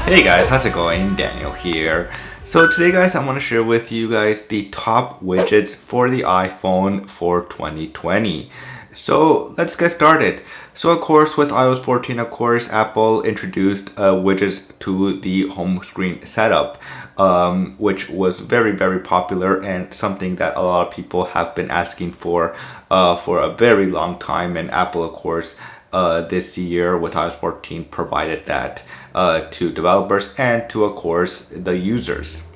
Hey guys, how's it going? Daniel here. So today guys, I want to share with you guys the top widgets for the iPhone for 2020. So let's get started. So of course with iOS 14, of course, Apple introduced widgets to the home screen setup, which was very popular and something that a lot of people have been asking for a very long time. And Apple, of course, this year with iOS 14 provided that to developers and to, of course, the users.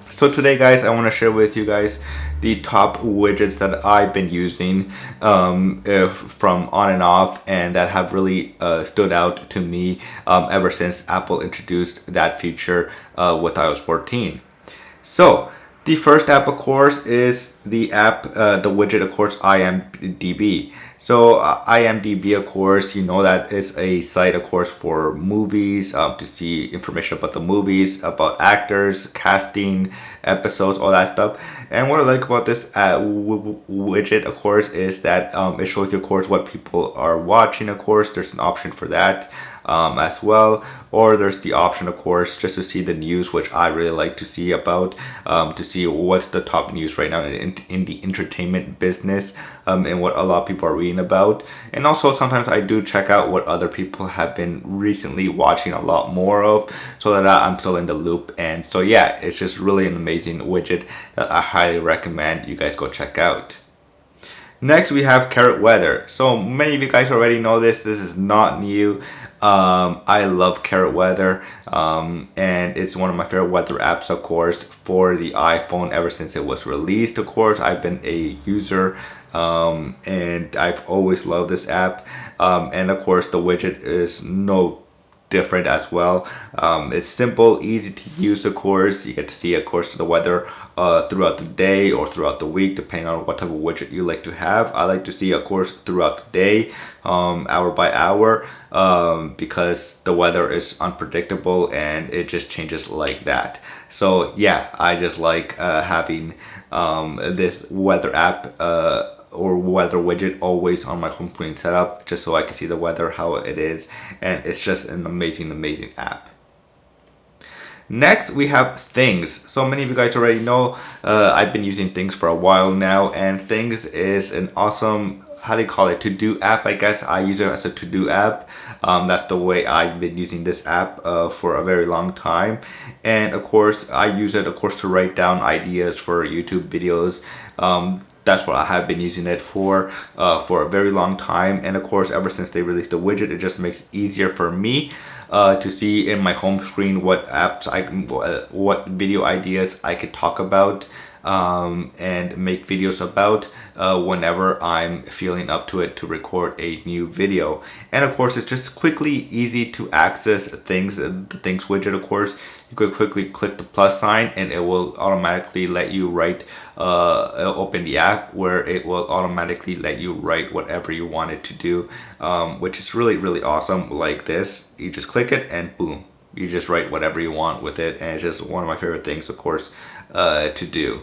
So today guys, I want to share with you guys the top widgets that I've been using from on and off, and that have really stood out to me ever since Apple introduced that feature with iOS 14. So the first app, of course, is the app, the widget, of course, IMDb. So IMDb, of course, you know that is a site, of course, for movies, to see information about the movies, about actors, casting, episodes, all that stuff. And what I like about this widget, of course, is that it shows you, of course, what people are watching. Of course, there's an option for that. As well, or there's the option, of course, just to see the news, which I really like to see about, to see what's the top news right now in the entertainment business, and what a lot of people are reading about. And also sometimes I do check out what other people have been recently watching a lot more of, so that I'm still in the loop. And so yeah, it's just really an amazing widget that I highly recommend you guys go check out. Next, we have Carrot Weather. So many of you guys already know this. This is not new. I love Carrot Weather, and it's one of my favorite weather apps, of course, for the iPhone ever since it was released. Of course, I've been a user, and I've always loved this app. And of course, the widget is no different as well. It's simple, easy to use, of course. You get to see, of course, the weather throughout the day or throughout the week, depending on what type of widget you like to have. I like to see, of course, throughout the day, hour by hour, because the weather is unpredictable and it just changes like that. So yeah, I just like having this weather app or weather widget always on my home screen setup, just so I can see the weather, how it is, and it's just an amazing app. Next, we have Things. So many of you guys already know I've been using Things for a while now, and Things is an awesome, how do you call it, to-do app, I guess. I use it as a to-do app. That's the way I've been using this app for a very long time. And of course, I use it, of course, to write down ideas for YouTube videos. That's what I have been using it for a very long time. And of course, ever since they released the widget, it just makes it easier for me to see in my home screen what apps what video ideas I could talk about, and make videos about whenever I'm feeling up to it to record a new video. And of course, it's just quickly easy to access things. The Things widget, of course, you could quickly click the plus sign and it will automatically let you write, open the app where it will automatically let you write whatever you want it to do, which is really awesome. Like this, you just click it and boom, you just write whatever you want with it. And it's just one of my favorite things, of course, to do.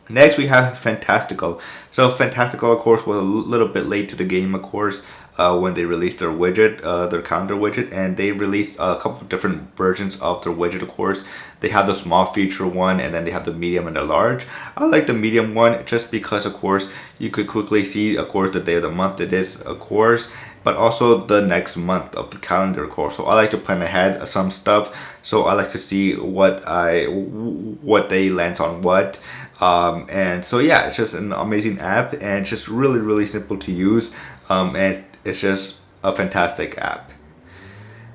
Next, we have Fantastical. So Fantastical, of course, was a little bit late to the game, of course, when they released their widget, their calendar widget, and they released a couple of different versions of their widget, of course. They have the small feature one, and then they have the medium and the large. I like the medium one just because, of course, you could quickly see, of course, the day of the month it is, of course, but also the next month of the calendar, of course. So I like to plan ahead some stuff. So I like to see what day lands on what. And so yeah, it's just an amazing app, and it's just really simple to use, and it's just a fantastic app.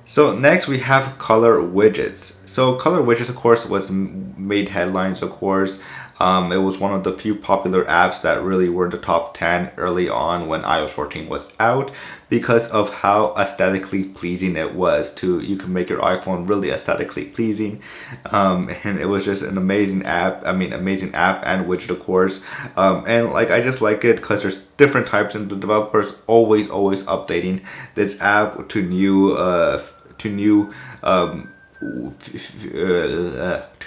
So next we have Color Widgets. So Color Widgets, of course, made headlines, of course. It was one of the few popular apps that really were in the top 10 early on when iOS 14 was out, because of how aesthetically pleasing it was. You can make your iPhone really aesthetically pleasing, and it was just an amazing app. Amazing app and widget, of course. And like, I just like it because there's different types, and the developers always updating this app to new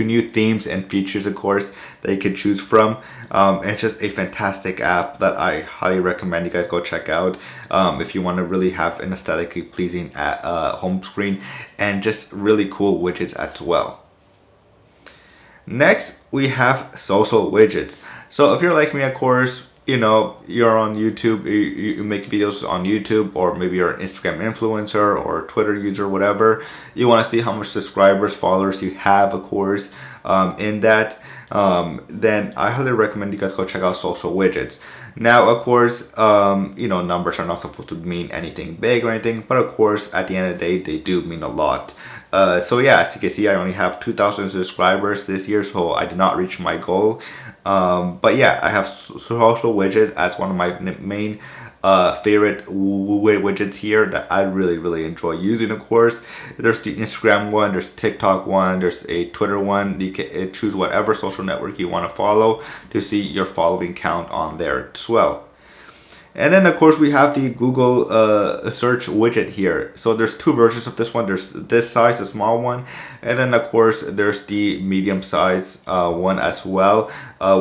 new themes and features, of course, that you can choose from. It's just a fantastic app that I highly recommend you guys go check out if you want to really have an aesthetically pleasing home screen and just really cool widgets as well. Next, we have social widgets. So if you're like me, of course, you know, you're on YouTube, you make videos on YouTube, or maybe you're an Instagram influencer or Twitter user, whatever. You want to see how much subscribers, followers you have, of course, in that. Then I highly recommend you guys go check out social widgets. Now, of course, you know, numbers are not supposed to mean anything big or anything, but of course, at the end of the day, they do mean a lot. So yeah, as you can see, I only have 2,000 subscribers this year, so I did not reach my goal. But yeah, I have social widgets as one of my main favorite widgets here that I really enjoy using. Of course, there's the Instagram one, there's TikTok one, there's a Twitter one. You can choose whatever social network you want to follow to see your following count on there as well. And then of course we have the Google search widget here. So there's two versions of this one. There's this size, the small one, and then of course there's the medium size one as well,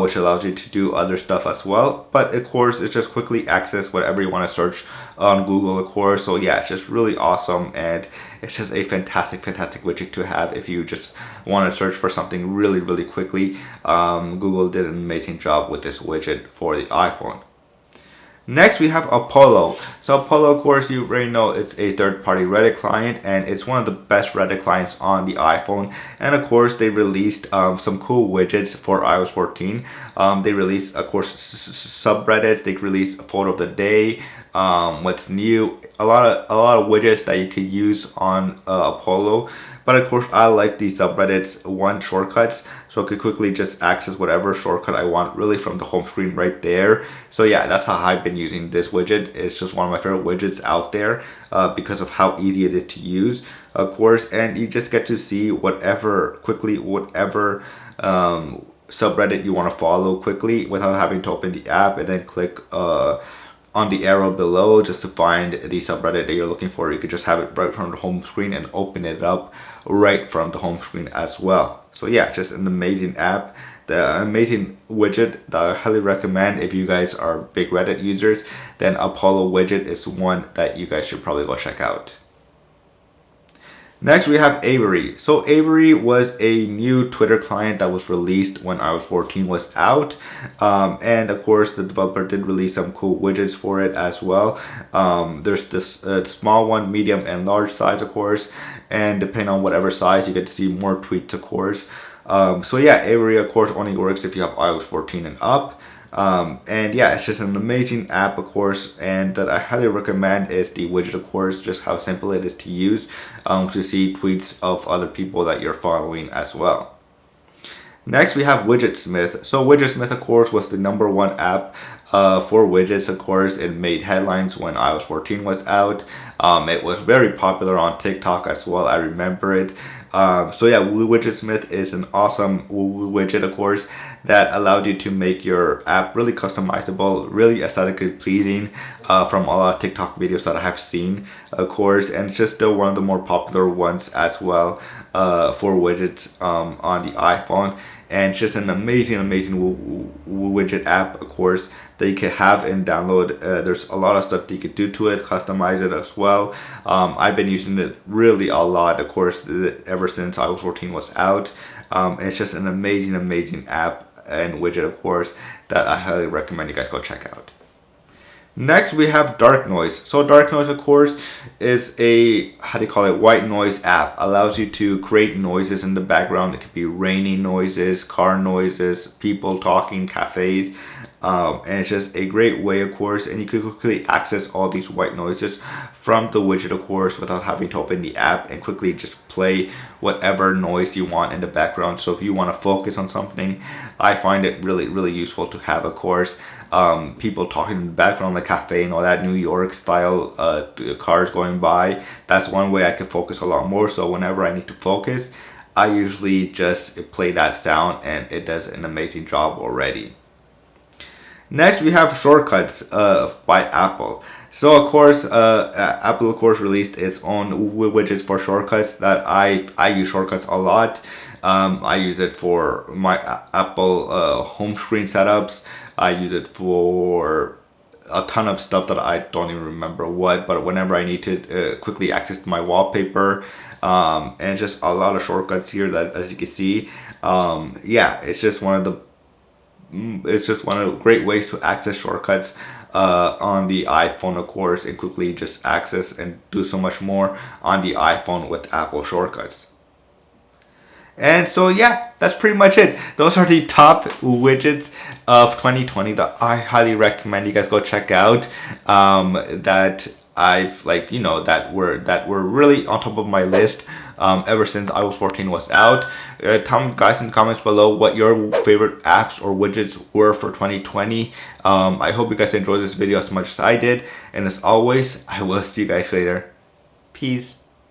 which allows you to do other stuff as well. But of course it's just quickly access whatever you want to search on Google, of course. So yeah, it's just really awesome, and it's just a fantastic widget to have if you just want to search for something really quickly. Google did an amazing job with this widget for the iPhone. Next, we have Apollo. So Apollo, of course, you already know it's a third-party Reddit client, and it's one of the best Reddit clients on the iPhone. And of course, they released some cool widgets for iOS 14. They released, of course, subreddits. They released a photo of the day, what's new, a lot of widgets that you could use on Apollo. But of course, I like the subreddits one shortcuts, so I could quickly just access whatever shortcut I want really from the home screen right there. So yeah, that's how I've been using this widget. It's just one of my favorite widgets out there because of how easy it is to use, of course, and you just get to see whatever subreddit you want to follow quickly without having to open the app and then click on the arrow below just to find the subreddit that you're looking for. You could just have it right from the home screen and open it up right from the home screen as well. So yeah, it's just an amazing app, the amazing widget that I highly recommend. If you guys are big Reddit users, then Apollo widget is one that you guys should probably go check out. Next, we have Avery. So Avery was a new Twitter client that was released when iOS 14 was out. And of course, the developer did release some cool widgets for it as well. There's this small one, medium, and large size, of course. And depending on whatever size, you get to see more tweets, of course. So yeah, Avery, of course, only works if you have iOS 14 and up. And yeah, it's just an amazing app, of course, and that I highly recommend is the widget, of course, just how simple it is to use to see tweets of other people that you're following as well. Next, we have Widgetsmith. So Widgetsmith, of course, was the #1 app for widgets. Of course, it made headlines when iOS 14 was out. It was very popular on TikTok as well. I remember it. So yeah, Widgetsmith is an awesome widget, of course, that allowed you to make your app really customizable, really aesthetically pleasing from a lot of TikTok videos that I have seen, of course, and it's just still one of the more popular ones as well for widgets on the iPhone. And it's just an amazing widget app, of course, that you can have and download. There's a lot of stuff that you could do to it, customize it as well. I've been using it really a lot, of course, ever since iOS 14 was out. It's just an amazing app and widget, of course, that I highly recommend you guys go check out. Next, we have Dark Noise. So Dark Noise, of course, is a, white noise app. Allows you to create noises in the background. It could be rainy noises, car noises, people talking, cafes. And it's just a great way, of course, and you can quickly access all these white noises from the widget, of course, without having to open the app, and quickly just play whatever noise you want in the background. So if you want to focus on something, I find it really useful to have, of course, people talking in the background, like cafe and all that, New York style cars going by. That's one way I can focus a lot more. So whenever I need to focus, I usually just play that sound, and it does an amazing job already. Next, we have Shortcuts by Apple. So of course, Apple of course released its own widgets for shortcuts that I use shortcuts a lot. I use it for my Apple home screen setups. I use it for a ton of stuff that I don't even remember what, but whenever I need to quickly access my wallpaper, and just a lot of shortcuts here that, as you can see, yeah, it's just one of the great ways to access shortcuts on the iPhone, of course, and quickly just access and do so much more on the iPhone with Apple shortcuts. And so yeah, that's pretty much it. Those are the top widgets of 2020 that I highly recommend you guys go check out. That I've like that were really on top of my list ever since iOS 14 was out. Tell me guys in the comments below what your favorite apps or widgets were for 2020. I hope you guys enjoyed this video as much as I did. And as always, I will see you guys later. Peace.